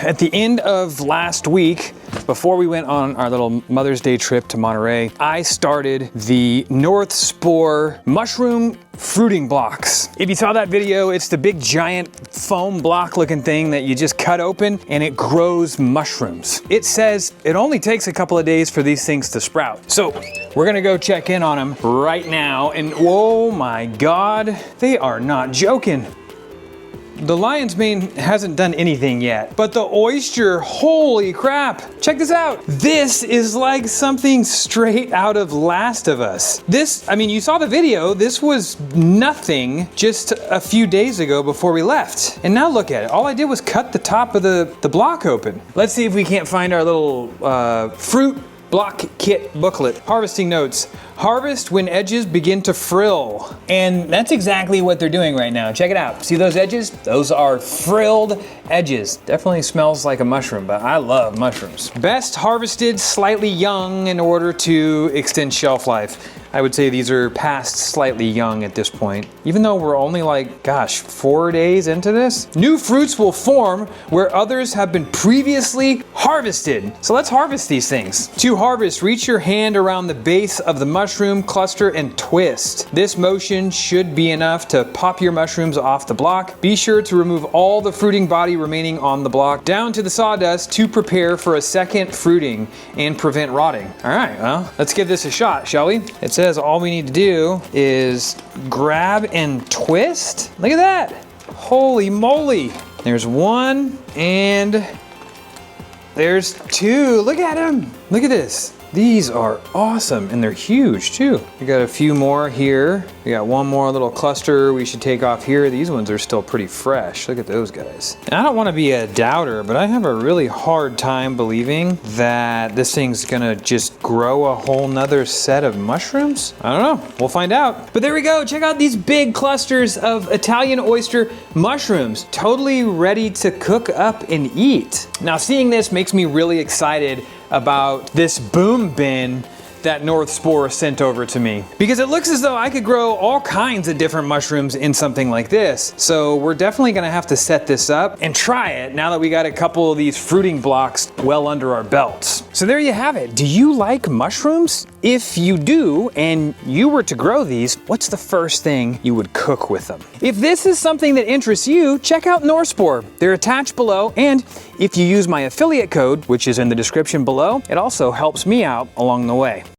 at the end of last week, before we went on our little Mother's Day trip to Monterey, I started the North Spore mushroom fruiting blocks. If you saw that video, it's the big giant foam block looking thing that you just cut open and it grows mushrooms. It says it only takes a couple of days for these things to sprout. So we're gonna go check in on them right now, and oh my God, they are not joking. The lion's mane hasn't done anything yet, but the oyster, holy crap. Check this out. This is like something straight out of Last of Us. This, I mean, you saw the video, this was nothing just a few days ago before we left. And now look at it. All I did was cut the top of the block open. Let's see if we can't find our little fruit block kit booklet. Harvesting notes. Harvest when edges begin to frill. And that's exactly what they're doing right now. Check it out. See those edges? Those are frilled edges. Definitely smells like a mushroom, but I love mushrooms. Best harvested slightly young in order to extend shelf life. I would say these are past slightly young at this point. Even though we're only like, gosh, 4 days into this. New fruits will form where others have been previously harvested. So let's harvest these things. To harvest, reach your hand around the base of the mushroom cluster and twist. This motion should be enough to pop your mushrooms off the block. Be sure to remove all the fruiting body remaining on the block down to the sawdust to prepare for a second fruiting and prevent rotting. All right, well, let's give this a shot, shall we? It says all we need to do is grab and twist. Look at that. Holy moly. There's one and there's two. Look at them. Look at this. These are awesome, and they're huge too. We got a few more here. We got one more little cluster we should take off here. These ones are still pretty fresh. Look at those guys. And I don't want to be a doubter, but I have a really hard time believing that this thing's gonna just grow a whole nother set of mushrooms. I don't know, we'll find out. But there we go, check out these big clusters of Italian oyster mushrooms, totally ready to cook up and eat. Now seeing this makes me really excited about this boom bin that North Spore sent over to me. Because it looks as though I could grow all kinds of different mushrooms in something like this. So we're definitely gonna have to set this up and try it now that we got a couple of these fruiting blocks well under our belts. So there you have it. Do you like mushrooms? If you do, and you were to grow these, what's the first thing you would cook with them? If this is something that interests you, check out North Spore. They're attached below, and if you use my affiliate code, which is in the description below, it also helps me out along the way.